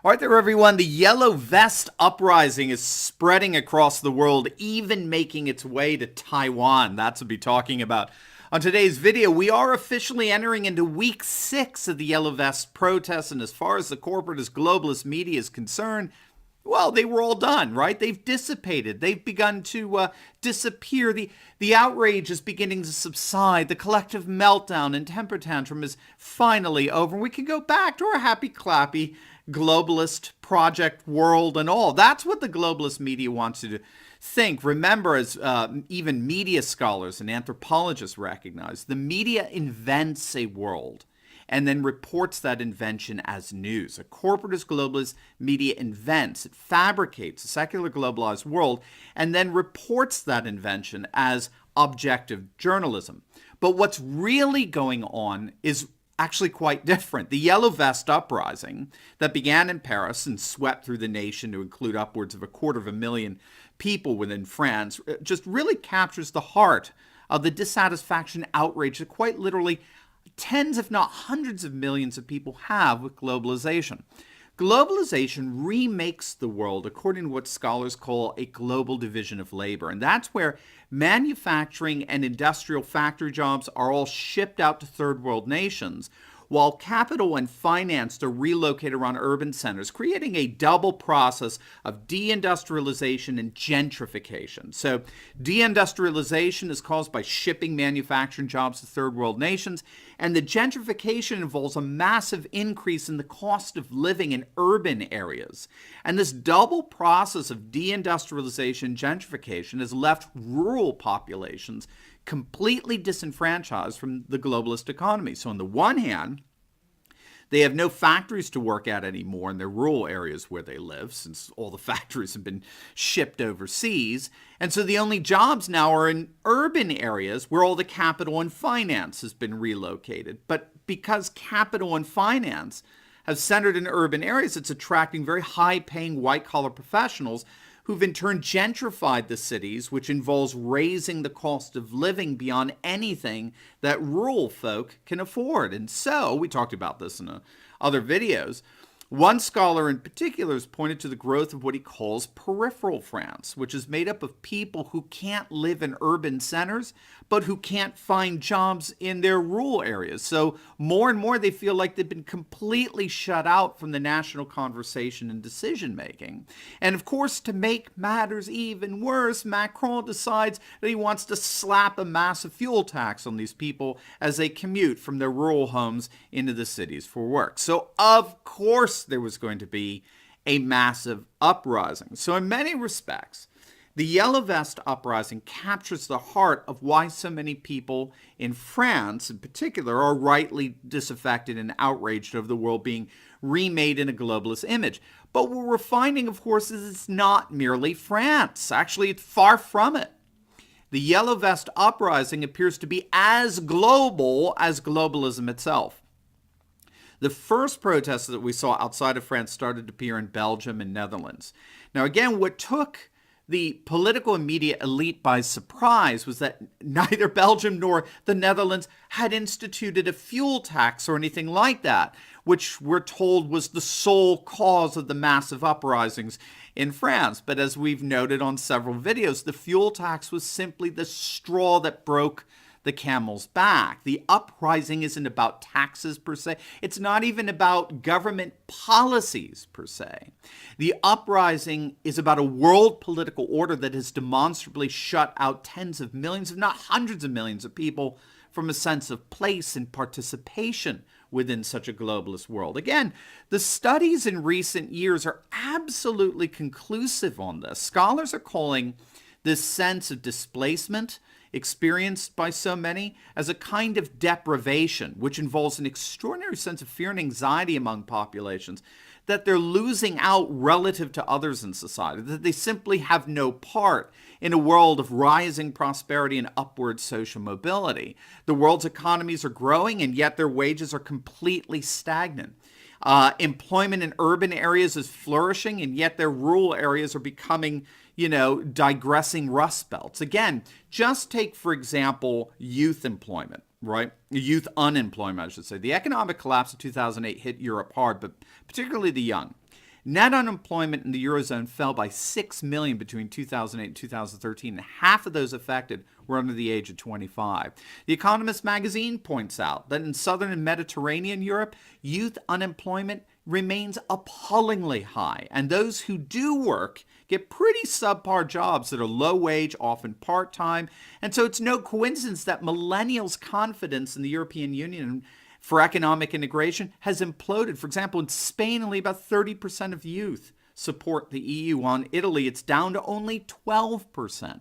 All right there, everyone. The Yellow Vest Uprising is spreading across the world, even making its way to Taiwan. That's what we'll be talking about. On today's video, we are officially entering into week 6 of the Yellow Vest protests, and as far as the corporatist globalist media is concerned, well, they were all done, right? They've dissipated. They've begun to disappear. The outrage is beginning to subside. The collective meltdown and temper tantrum is finally over. We can go back to our happy, clappy globalist project world and all. That's what the globalist media wants you to think. Remember, as even media scholars and anthropologists recognize, the media invents a world and then reports that invention as news. A corporatist globalist media invents, it fabricates a secular globalized world and then reports that invention as objective journalism. But what's really going on is actually quite different. The Yellow Vest Uprising that began in Paris and swept through the nation to include upwards of 250,000 people within France just really captures the heart of the dissatisfaction, outrage that quite literally tens, if not hundreds of millions of people have with globalization. Globalization remakes the world according to what scholars call a global division of labor. And that's where manufacturing and industrial factory jobs are all shipped out to third world nations, while capital and finance are relocated around urban centers, creating a double process of deindustrialization and gentrification. So deindustrialization is caused by shipping manufacturing jobs to third world nations, and the gentrification involves a massive increase in the cost of living in urban areas. And this double process of deindustrialization and gentrification has left rural populations completely disenfranchised from the globalist economy. So on the one hand, they have no factories to work at anymore in their rural areas where they live, since all the factories have been shipped overseas. And so the only jobs now are in urban areas where all the capital and finance has been relocated. But because capital and finance have centered in urban areas, it's attracting very high-paying white-collar professionals who've in turn gentrified the cities, which involves raising the cost of living beyond anything that rural folk can afford. And so, we talked about this in other videos, one scholar in particular has pointed to the growth of what he calls peripheral France, which is made up of people who can't live in urban centers, but who can't find jobs in their rural areas. So more and more they feel like they've been completely shut out from the national conversation and decision making. And of course, to make matters even worse, Macron decides that he wants to slap a massive fuel tax on these people as they commute from their rural homes into the cities for work. So of course there was going to be a massive uprising. So in many respects, the Yellow Vest Uprising captures the heart of why so many people in France, in particular, are rightly disaffected and outraged over the world being remade in a globalist image. But what we're finding, of course, is it's not merely France. Actually, it's far from it. The Yellow Vest Uprising appears to be as global as globalism itself. The first protests that we saw outside of France started to appear in Belgium and Netherlands. Now, again, what took the political and media elite by surprise was that neither Belgium nor the Netherlands had instituted a fuel tax or anything like that, which we're told was the sole cause of the massive uprisings in France. But as we've noted on several videos, the fuel tax was simply the straw that broke the camel's back. The uprising isn't about taxes per se. It's not even about government policies per se. The uprising is about a world political order that has demonstrably shut out tens of millions, if not hundreds of millions of people from a sense of place and participation within such a globalist world. Again, the studies in recent years are absolutely conclusive on this. Scholars are calling this sense of displacement experienced by so many as a kind of deprivation, which involves an extraordinary sense of fear and anxiety among populations that they're losing out relative to others in society, that they simply have no part in a world of rising prosperity and upward social mobility. The world's economies are growing, and yet their wages are completely stagnant. Employment in urban areas is flourishing, and yet their rural areas are becoming, digressing rust belts. Again, just take, for example, youth employment, right? Youth unemployment, I should say. The economic collapse of 2008 hit Europe hard, but particularly the young. Net unemployment in the Eurozone fell by 6 million between 2008 and 2013, and half of those affected were under the age of 25. The Economist magazine points out that in southern and Mediterranean Europe, youth unemployment remains appallingly high, and those who do work get pretty subpar jobs that are low wage, often part-time, and so it's no coincidence that millennials' confidence in the European Union for economic integration has imploded. For example, in Spain, only about 30% of youth support the EU. While in Italy, it's down to only 12%.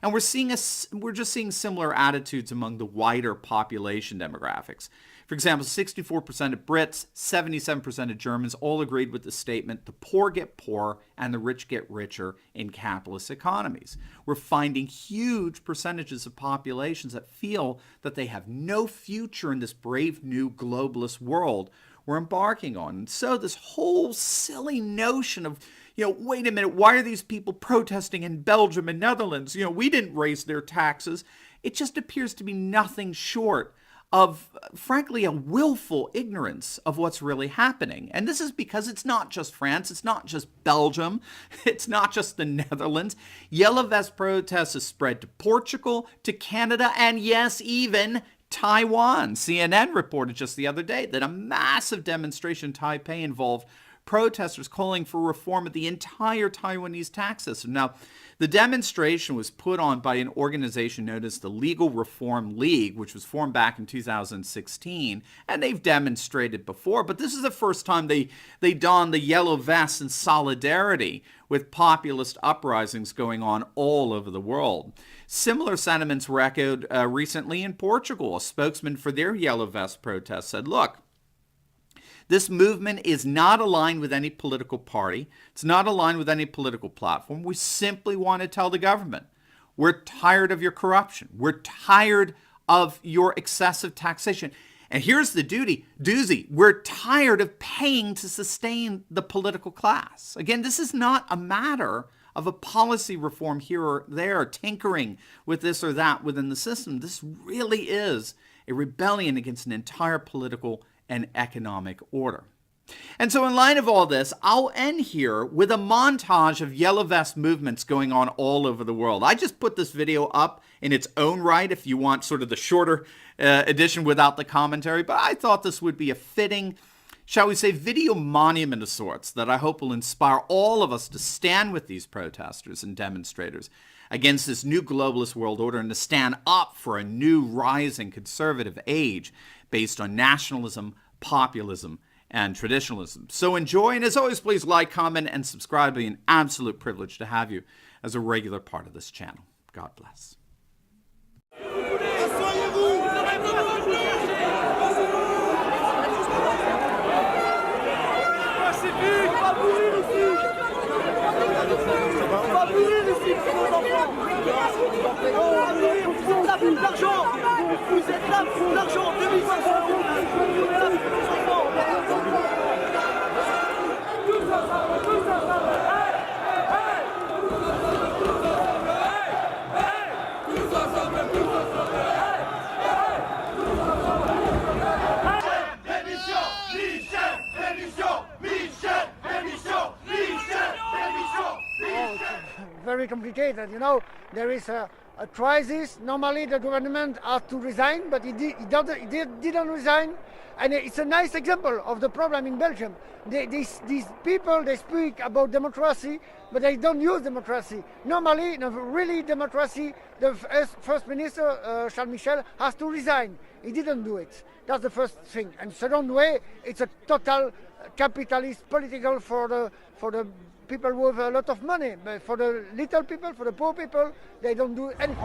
And we're just seeing similar attitudes among the wider population demographics. For example, 64% of Brits, 77% of Germans all agreed with the statement, the poor get poorer and the rich get richer in capitalist economies. We're finding huge percentages of populations that feel that they have no future in this brave new globalist world we're embarking on. And so this whole silly notion of, wait a minute, why are these people protesting in Belgium and Netherlands? We didn't raise their taxes. It just appears to be nothing short of, frankly, a willful ignorance of what's really happening. And this is because it's not just France, it's not just Belgium, it's not just the Netherlands. Yellow Vest protests have spread to Portugal, to Canada, and yes, even Taiwan. CNN reported just the other day that a massive demonstration in Taipei involved protesters calling for reform of the entire Taiwanese tax system. Now, the demonstration was put on by an organization known as the Legal Reform League, which was formed back in 2016, and they've demonstrated before, but this is the first time they donned the yellow vests in solidarity with populist uprisings going on all over the world. Similar sentiments were echoed recently in Portugal. A spokesman for their yellow vest protest said, look, this movement is not aligned with any political party. It's not aligned with any political platform. We simply want to tell the government, we're tired of your corruption. We're tired of your excessive taxation. And here's the doozy. We're tired of paying to sustain the political class. Again, this is not a matter of a policy reform here or there, tinkering with this or that within the system. This really is a rebellion against an entire political and economic order. And so in light of all this, I'll end here with a montage of yellow vest movements going on all over the world. I just put this video up in its own right if you want sort of the shorter edition without the commentary, but I thought this would be a fitting, shall we say, video monument of sorts that I hope will inspire all of us to stand with these protesters and demonstrators against this new globalist world order and to stand up for a new rising conservative age based on nationalism, populism, and traditionalism. So enjoy, and as always, please like, comment, and subscribe. It'll be an absolute privilege to have you as a regular part of this channel. God bless. Vous êtes là pour l'argent, 2500 €. Vous êtes là pour nos enfants. Very complicated, there is a crisis. Normally the government has to resign, but it didn't resign, and it's a nice example of the problem in Belgium. These people, they speak about democracy, but they don't use democracy. Normally, in a really democracy, the first minister, Charles Michel, has to resign. He didn't do it. That's the first thing. And second way, it's a total capitalist political for the people who have a lot of money, but for the little people, for the poor people, they don't do anything.